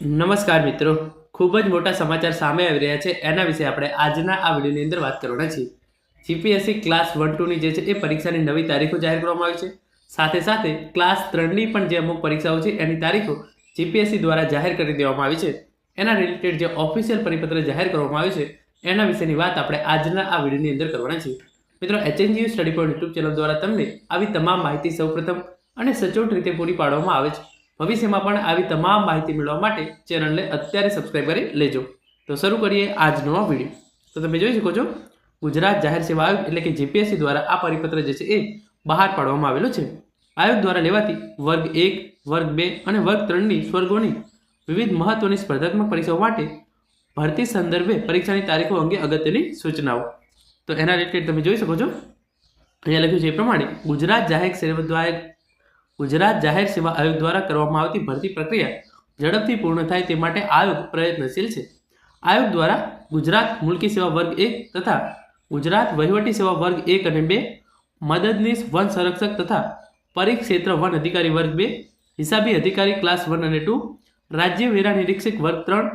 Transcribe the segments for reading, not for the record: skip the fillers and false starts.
નમસ્કાર મિત્રો, ખૂબ જ મોટા સમાચાર સામે આવી રહ્યા છે. એના વિશે આપણે આજના આ વિડીયોની અંદર વાત કરવાના છીએ. જીપીએસસી ક્લાસ 1-2ની જે છે એ પરીક્ષાની નવી તારીખો જાહેર કરવામાં આવી છે. સાથે સાથે ક્લાસ 3ની પણ જે અમુક પરીક્ષાઓ છે એની તારીખો જીપીએસસી દ્વારા જાહેર કરી દેવામાં આવી છે. એના રિલેટેડ જે ઓફિશિયલ પરિપત્ર જાહેર કરવામાં આવ્યું છે એના વિશેની વાત આપણે આજના આ વિડીયોની અંદર કરવાના છીએ. મિત્રો, HNGU study point YouTube channel દ્વારા તમને આવી તમામ માહિતી સૌપ્રથમ અને સચોટ રીતે પૂરી પાડવામાં આવે છે. ભવિષ્યમાં પણ આવી તમામ માહિતી મેળવવા માટે ચેનલને અત્યારે સબસ્ક્રાઇબ કરી લેજો. તો શરૂ કરીએ આજનો આ વિડીયો. તો તમે જોઈ શકો છો, ગુજરાત જાહેર સેવા આયોગ એટલે કે જીપીએસસી દ્વારા આ પરિપત્ર જે છે એ બહાર પાડવામાં આવેલો છે. આયોગ દ્વારા લેવાતી વર્ગ 1, વર્ગ 2 અને વર્ગ 3ની સ્વર્ગોની વિવિધ મહત્વની સ્પર્ધાત્મક પરીક્ષાઓ માટે ભરતી સંદર્ભે પરીક્ષાની તારીખો અંગે અગત્યની સૂચનાઓ. તો એના રિલેટેડ તમે જોઈ શકો છો, અહીંયા લખ્યું છે એ પ્રમાણે ગુજરાત જાહેર સેવા આયોગ દ્વારા કરવામાં આવતી ભરતી પ્રક્રિયા ઝડપથી પૂર્ણ થાય તે માટે આયોગ પ્રયત્નશીલ છે. આયોગ દ્વારા ગુજરાત મુલકી સેવા વર્ગ 1 તથા ગુજરાત વહીવટી સેવા વર્ગ 1 અને 2, મદદનીશ વન સંરક્ષક તથા પરિક્ષેત્ર વન અધિકારી વર્ગ 2, હિસાબી અધિકારી ક્લાસ 1 અને 2, રાજ્ય વેરા નિરીક્ષક વર્ગ 3,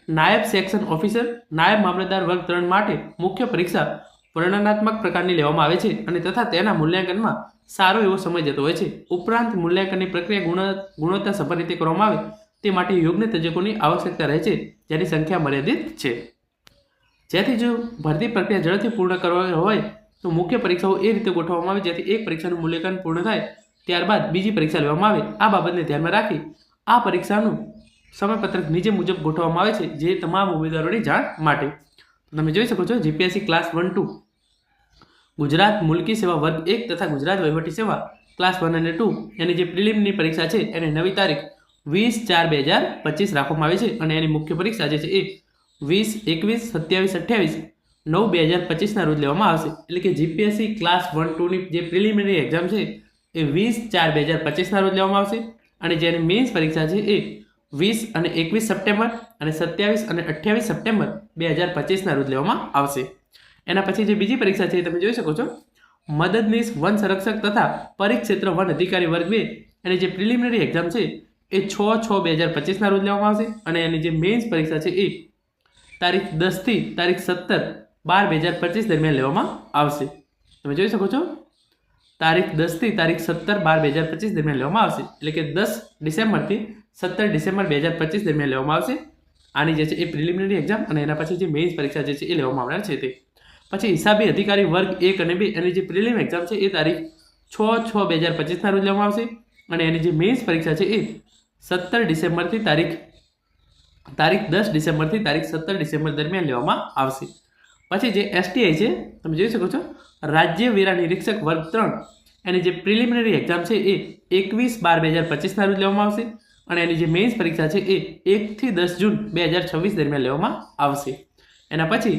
નાયબ સેક્શન ઓફિસર, નાયબ મામલતદાર વર્ગ 3 માટે મુખ્ય પરીક્ષા વર્ણનાત્મક પ્રકારની લેવામાં આવે છે અને તથા તેના મૂલ્યાંકનમાં સારો એવો સમય જતો હોય છે. ઉપરાંત મૂલ્યાંકનની પ્રક્રિયા ગુણવત્તા સભર રીતે કરવામાં આવે તે માટે યોગ્ય તજજ્ઞોની આવશ્યકતા રહે છે, જેની સંખ્યા મર્યાદિત છે. જેથી જો ભરતી પ્રક્રિયા ઝડપથી પૂર્ણ કરવાની હોય તો મુખ્ય પરીક્ષાઓ એ રીતે ગોઠવવામાં આવે જેથી એક પરીક્ષાનું મૂલ્યાંકન પૂર્ણ થાય ત્યારબાદ બીજી પરીક્ષા લેવામાં આવે. આ બાબતને ધ્યાનમાં રાખી આ પરીક્ષાનું સમયપત્રક નીચે મુજબ ગોઠવવામાં આવે છે, જે તમામ ઉમેદવારોની જાણ માટે. તમે જોઈ શકો છો, જીપીએસસી ક્લાસ 1-2 ગુજરાત મુલકી સેવા વર્ગ 1 તથા ગુજરાત વહીવટી સેવા ક્લાસ 1 અને 2 એની જે પ્રિલિમની પરીક્ષા છે એની નવી તારીખ 20/4/2025 રાખવામાં આવી છે અને એની મુખ્ય પરીક્ષા જે છે એ 20, 21, 27, 28, 9/2025 રોજ લેવામાં આવશે. એટલે કે જીપીએસસી ક્લાસ 1-2ની જે પ્રિલિમિનરી એક્ઝામ છે એ 20/4/2025 રોજ લેવામાં આવશે અને જેની મેઇન્સ પરીક્ષા છે એ 20 અને 21 સપ્ટેમ્બર અને 27 અને 28 સપ્ટેમ્બર 2025 રોજ લેવામાં આવશે. એના પછી જે બીજી પરીક્ષા છે તમે જોઈ શકો છો, મદદનીશ વન સંરક્ષક તથા પરિક્ષેત્ર વન અધિકારી વર્ગ 2 એની જે પ્રિલિમિનરી એક્ઝામ છે એ 6/6/2025 રોજ લેવામાં આવશે અને એની જે મેઇન્સ પરીક્ષા છે એ તારીખ 10 થી તારીખ 17/12/2025 દરમિયાન લેવામાં આવશે. તમે જોઈ શકો છો, તારીખ 10 થી તારીખ 17/12/2025 દરમિયાન લેવામાં આવશે. એટલે કે 10 ડિસેમ્બરથી 17 ડિસેમ્બર 2025 દરમિયાન લેવામાં આવશે. આની જે છે એ પ્રિલિમિનરી એક્ઝામ અને એના પછી જે મેઇન્સ પરીક્ષા જે છે એ લેવામાં આવનાર છે તે. પછી હિસાબી અધિકારી વર્ગ 1 અને 2 એની જે પ્રિલિમ એક્ઝામ છે એ તારીખ 6/6/2025 રોજ લેવામાં આવશે અને એની જે મેઇન્સ પરીક્ષા છે એ 17 ડિસેમ્બરથી તારીખ 10 ડિસેમ્બરથી તારીખ 17 ડિસેમ્બર દરમિયાન લેવામાં આવશે. પછી જે એસટીઆઈ છે તમે જોઈ શકો છો, રાજ્ય વેરા નિરીક્ષક વર્ગ 3 એની જે પ્રિલિમિનરી એક્ઝામ છે એ 21/12/2025 રોજ લેવામાં આવશે અને એની જે મેઇન્સ પરીક્ષા છે એ 1 થી 10 જૂન 2026 દરમિયાન લેવામાં આવશે. એના પછી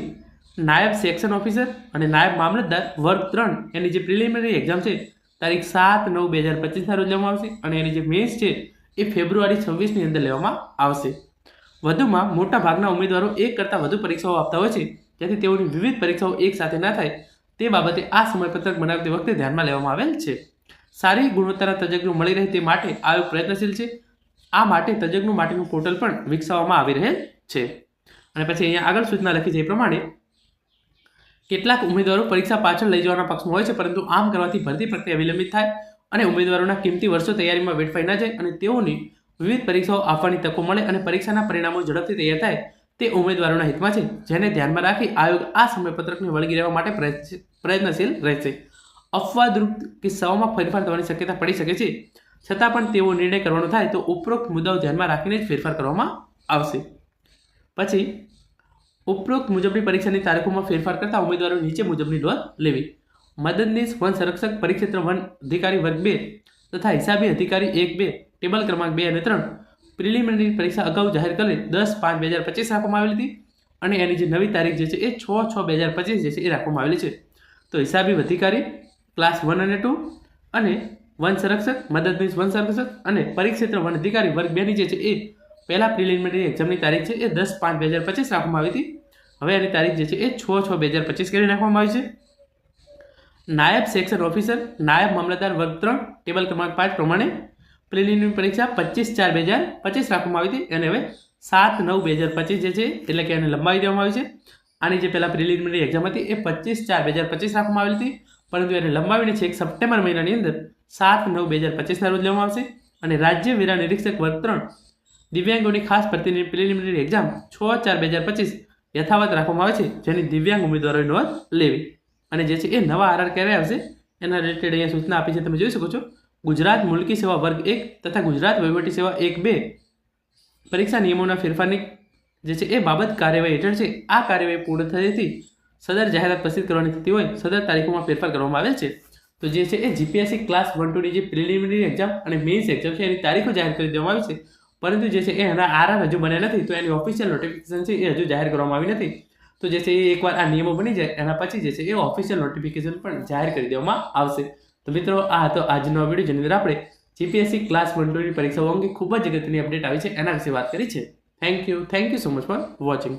નાયબ સેક્શન ઓફિસર અને નાયબ મામલતદાર વર્ગ 3 એની જે પ્રિલિમિનરી એક્ઝામ છે તારીખ 7/9/2025 રોજ લેવામાં આવશે અને એની જે મેઇન્સ છે એ ફેબ્રુઆરી 26ની અંદર લેવામાં આવશે. વધુમાં મોટા ભાગના ઉમેદવારો એક કરતાં વધુ પરીક્ષાઓ આપતા હોય છે, જેથી તેઓની વિવિધ પરીક્ષાઓ એક સાથે ના થાય તે બાબતે આ સમયપત્રક બનાવતી વખતે ધ્યાનમાં લેવામાં આવેલ છે. સારી ગુણવત્તાના તજજ્ઞો મળી રહે તે માટે આયોગ પ્રયત્નશીલ છે. આ માટે તજજ્ઞો માટેનું પોર્ટલ પણ વિકસાવવામાં આવી રહેલ છે. અને પછી અહીંયા આગળ સૂચના લખી છે એ પ્રમાણે કેટલાક ઉમેદવારો પરીક્ષા પાછળ લઈ જવાના પક્ષમાં હોય છે, પરંતુ આમ કરવાથી ભરતી પ્રક્રિયા વિલંબિત થાય અને ઉમેદવારોના કિંમતી વર્ષો તૈયારીમાં વેડફાઈ ન જાય અને તેઓની વિવિધ પરીક્ષાઓ આપવાની તકો મળે અને પરીક્ષાના પરિણામો ઝડપથી તૈયાર થાય તે ઉમેદવારોના હિતમાં છે, જેને ધ્યાનમાં રાખી આયોગ આ સમયપત્રકને વળગી રહેવા માટે પ્રયત્નશીલ રહેશે. અપવાદરૂપ કિસ્સાઓમાં ફેરફાર થવાની શક્યતા પડી શકે છે, છતાં પણ તેવો નિર્ણય કરવાનો થાય તો ઉપરોક્ત મુદ્દાઓ ધ્યાનમાં રાખીને જ ફેરફાર કરવામાં આવશે. પછી ઉપરોક્ત મુજબની પરીક્ષાની તારીખોમાં ફેરફાર કરતા ઉમેદવારો નીચે મુજબની નોંધ લેવી. મદદનીશ વન સંરક્ષક પરિક્ષેત્ર વન અધિકારી વર્ગ 2 તથા હિસાબી અધિકારી 1-2 ટેબલ ક્રમાંક 2 અને 3 પ્રિલિમિનરી પરીક્ષા અગાઉ જાહેર કરેલ 10/5/2025 રાખવામાં આવેલી હતી અને એની જે નવી તારીખ જે છે એ 6/6/2025 જે છે એ રાખવામાં આવેલી છે. તો હિસાબી અધિકારી ક્લાસ 1 અને 2 અને વન સંરક્ષક, મદદનીશ વન સંરક્ષક અને પરિક્ષેત્ર વન અધિકારી વર્ગ 2ની જે છે એ પહેલા પ્રિલિમિનરી એક્ઝામની તારીખ છે એ 10/5/2025 રાખવામાં આવી હતી. હવે એની તારીખ જે છે એ 6/6/2025 કરી નાખવામાં આવી છે. નાયબ સેક્શન ઓફિસર, નાયબ મામલતદાર વર્ગ 3 ટેબલ ક્રમાંક 5 પ્રમાણે પ્રિલિમિનરી પરીક્ષા 25/4/2025 રાખવામાં આવી હતી અને હવે 7/9/2025 જે છે એટલે કે એને લંબાવી દેવામાં આવી છે. આની જે પહેલાં પ્રિલિમિનરી એક્ઝામ હતી એ 25/4/2025 રાખવામાં આવેલી હતી, પરંતુ એને લંબાવીને છે 1 સપ્ટેમ્બર મહિનાની અંદર 7/9/2025 રોજ લેવામાં આવશે. અને રાજ્ય વેરા નિરીક્ષક વર્ગ 3 દિવ્યાંગોની ખાસ ભરતીની પ્રિલિમિનરી એક્ઝામ 6/4/2025 યથાવત રાખવામાં આવે છે, જેની દિવ્યાંગ ઉમેદવારોએ નોંધ લેવી. અને જે છે એ નવા આરઆર ક્યારે આવશે એના રિલેટેડ અહીંયા સૂચના આપી છે, તમે જોઈ શકો છો. ગુજરાત મુલકી સેવા વર્ગ 1 તથા ગુજરાત વહીવટી સેવા 1-2 પરીક્ષા નિયમોના ફેરફારની જે છે એ બાબત કાર્યવાહી હેઠળ છે. આ કાર્યવાહી પૂર્ણ થયેથી સદર જાહેરાત પ્રસિદ્ધ કરવાની થતી હોય સદર તારીખોમાં ફેરફાર કરવામાં આવેલ છે. તો જે છે એ જીપીએસસી ક્લાસ 1-2ની જે પ્રિલિમિનરી એક્ઝામ અને મેઇન્સ એક્ઝામ છે એની તારીખો જાહેર કરી દેવામાં આવી છે, પરંતુ જે છે એ એના આરઆર હજુ બન્યા નથી, તો એની ઓફિશિયલ નોટિફિકેશન છે એ હજુ જાહેર કરવામાં આવી નથી. તો જે છે એ એકવાર આ નિયમો બની જાય એના પછી જે છે એ ઓફિશિયલ નોટિફિકેશન પણ જાહેર કરી દેવામાં આવશે. તો મિત્રો આ હતો આજનો વિડીયો, જેની અંદર આપણે જીપીએસસી ક્લાસ 1-2ની પરીક્ષાઓ અંગે ખૂબ જ અગત્યની અપડેટ આવી છે એના વિશે વાત કરી છે. Thank you so much for watching.